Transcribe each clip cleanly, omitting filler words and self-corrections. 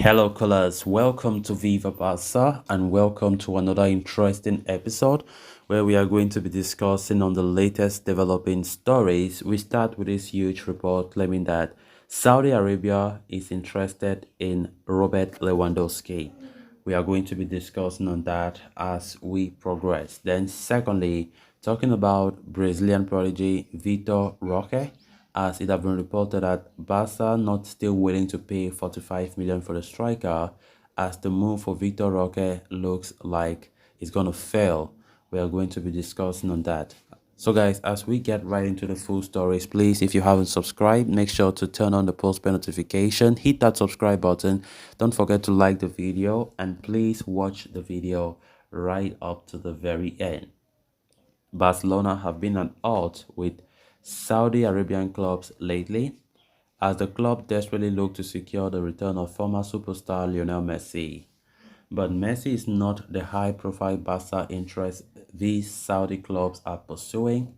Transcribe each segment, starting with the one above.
Hello, callers. Welcome to Viva Barca and welcome to another interesting episode where we are going to be discussing on the latest developing stories. We start with this huge report claiming that Saudi Arabia is interested in Robert Lewandowski. We are going to be discussing on that as we progress. Then, secondly, talking about Brazilian prodigy Vitor Roque, as it has been reported that Barca not still willing to pay 45 million for the striker, as the move for Vitor Roque looks like it's going to fail. We are going to be discussing on that. So guys, as we get right into the full stories, please, if you haven't subscribed, make sure to turn on the post bell notification, hit that subscribe button. Don't forget to like the video and please watch the video right up to the very end. Barcelona have been at odds with Saudi Arabian clubs lately, as the club desperately look to secure the return of former superstar Lionel Messi. But Messi is not the high-profile Barca interest these Saudi clubs are pursuing.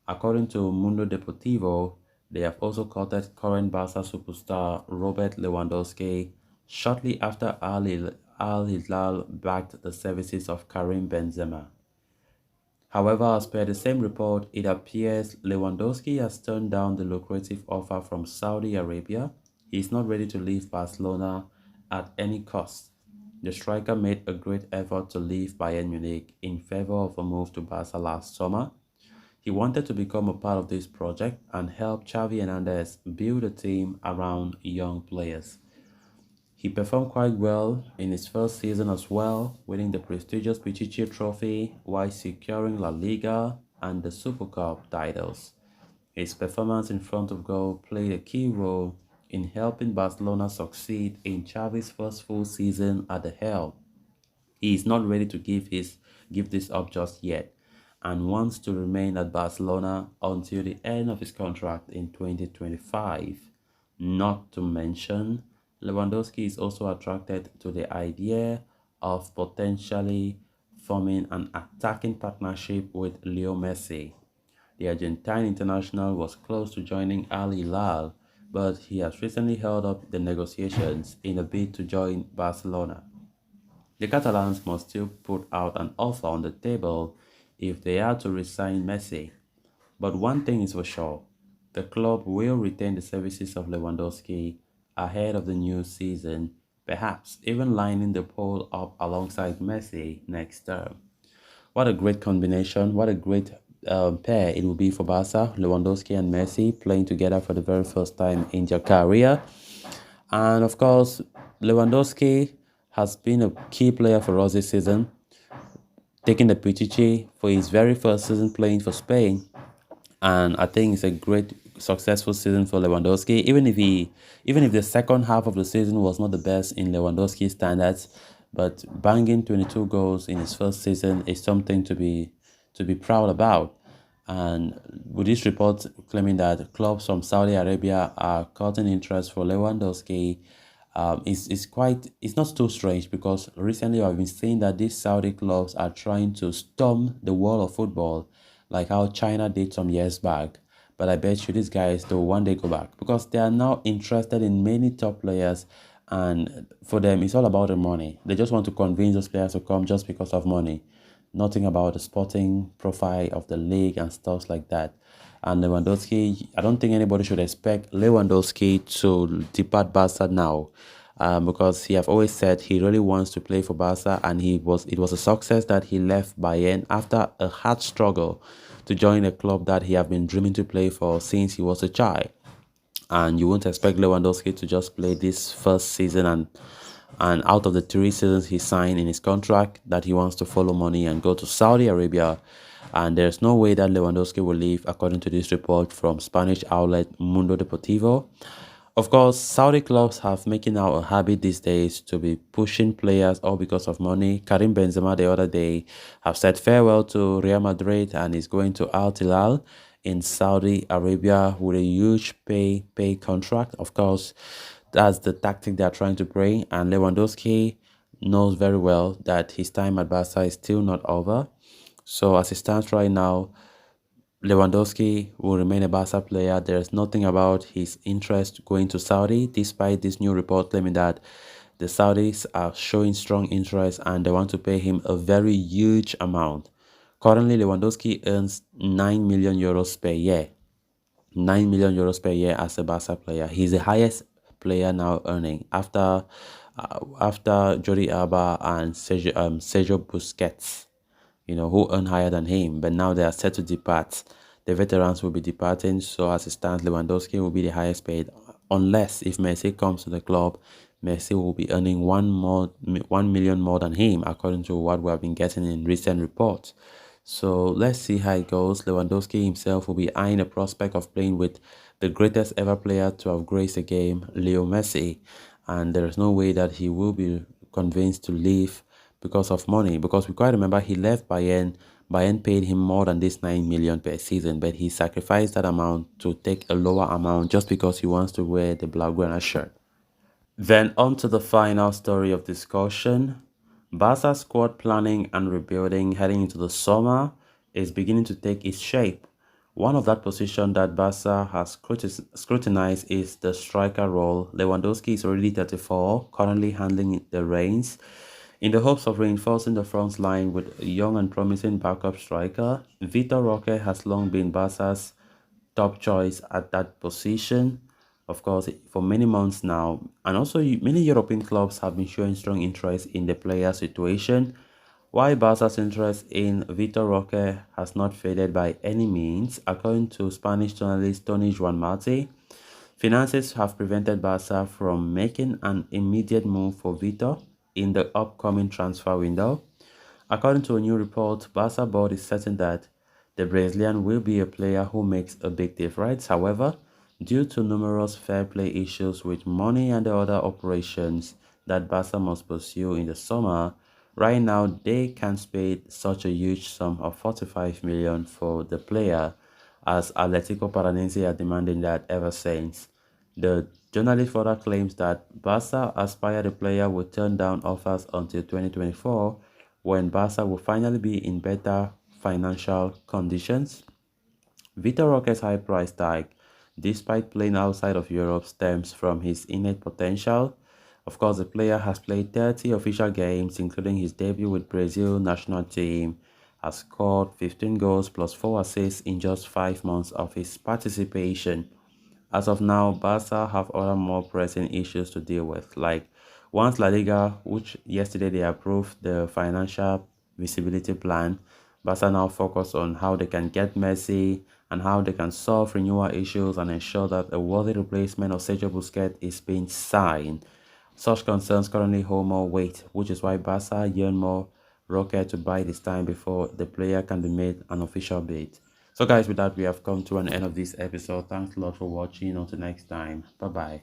According to Mundo Deportivo, they have also courted current Barca superstar Robert Lewandowski shortly after Al Hilal backed the services of Karim Benzema. However, as per the same report, it appears Lewandowski has turned down the lucrative offer from Saudi Arabia. He is not ready to leave Barcelona at any cost. The striker made a great effort to leave Bayern Munich in favor of a move to Barca last summer. He wanted to become a part of this project and help Xavi Hernandez build a team around young players. He performed quite well in his first season as well, winning the prestigious Pichichi Trophy while securing La Liga and the Super Cup titles. His performance in front of goal played a key role in helping Barcelona succeed in Xavi's first full season at the helm. He is not ready to give this up just yet and wants to remain at Barcelona until the end of his contract in 2025. Not to mention, Lewandowski is also attracted to the idea of potentially forming an attacking partnership with Leo Messi. The Argentine international was close to joining Al Hilal, but he has recently held up the negotiations in a bid to join Barcelona. The Catalans must still put out an offer on the table if they are to resign Messi. But one thing is for sure, the club will retain the services of Lewandowski ahead of the new season, perhaps even lining the pole up alongside Messi next term. What a great combination, what a great pair it will be for Barca, Lewandowski and Messi playing together for the very first time in their career. And of course, Lewandowski has been a key player for us this season, taking the Pichichi for his very first season playing for Spain. And I think it's a great successful season for Lewandowski. Even if the second half of the season was not the best in Lewandowski's standards, but banging 22 goals in his first season is something to be proud about. And with this report claiming that clubs from Saudi Arabia are courting interest for Lewandowski, it's not too strange because recently I've been seeing that these Saudi clubs are trying to storm the world of football, like how China did some years back. But I bet you these guys will one day go back because they are now interested in many top players, and for them it's all about the money. They just want to convince those players to come just because of money, nothing about the sporting profile of the league and stuff like that. And Lewandowski, I don't think anybody should expect Lewandowski to depart Barca now, because he have always said he really wants to play for Barca, and it was a success that he left Bayern after a hard struggle to join a club that he have been dreaming to play for since he was a child. And you won't expect Lewandowski to just play this first season and out of the 3 seasons he signed in his contract that he wants to follow money and go to Saudi Arabia. And there's no way that Lewandowski will leave, according to this report from Spanish outlet Mundo Deportivo. Of course, Saudi clubs have making now a habit these days to be pushing players all because of money. Karim Benzema the other day have said farewell to Real Madrid and is going to Al Hilal in Saudi Arabia with a huge pay contract. Of course, that's the tactic they are trying to bring, and Lewandowski knows very well that his time at Barca is still not over. So as it stands right now, Lewandowski will remain a Barca player. There's nothing about his interest going to Saudi, despite this new report claiming that the Saudis are showing strong interest and they want to pay him a very huge amount. Currently, Lewandowski earns 9 million euros per year. 9 million euros per year as a Barca player. He's the highest player now earning after Jordi Alba and Sergio Busquets, who earn higher than him, but now they are set to depart. The veterans will be departing, so as it stands, Lewandowski will be the highest paid, unless if Messi comes to the club, Messi will be earning 1 million more than him, according to what we have been getting in recent reports. So let's see how it goes. Lewandowski himself will be eyeing the prospect of playing with the greatest ever player to have graced the game, Leo Messi, and there is no way that he will be convinced to leave because of money. Because we quite remember he left Bayern. Bayern paid him more than this 9 million per season, but he sacrificed that amount to take a lower amount just because he wants to wear the Blaugrana shirt. Then on to the final story of discussion. Barca squad planning and rebuilding heading into the summer is beginning to take its shape. One of that position that Barca has scrutinized is the striker role. Lewandowski is already 34, currently handling the reins. In the hopes of reinforcing the front line with a young and promising backup striker, Vitor Roque has long been Barca's top choice at that position, of course, for many months now. And also, many European clubs have been showing strong interest in the player situation. While Barca's interest in Vitor Roque has not faded by any means, according to Spanish journalist Tony Juan Marte, finances have prevented Barca from making an immediate move for Vitor in the upcoming transfer window. According to a new report, Barca board is certain that the Brazilian will be a player who makes a big difference. However, due to numerous fair play issues with money and the other operations that Barca must pursue in the summer, right now they can't pay such a huge sum of 45 million for the player, as Atletico Paranaense are demanding that ever since. The journalist further claims that Barca aspire the player will turn down offers until 2024, when Barca will finally be in better financial conditions. Vitor Roque's high price tag, despite playing outside of Europe, stems from his innate potential. Of course, the player has played 30 official games, including his debut with Brazil national team, has scored 15 goals plus 4 assists in just 5 months of his participation. As of now, Barca have other more pressing issues to deal with, like once La Liga, which yesterday they approved the financial visibility plan. Barca now focus on how they can get Messi and how they can solve renewal issues and ensure that a worthy replacement of Sergio Busquets is being signed. Such concerns currently hold more weight, which is why Barca yearn more Roque to buy this time before the player can be made an official bid. So guys, with that, we have come to an end of this episode. Thanks a lot for watching. Until next time. Bye-bye.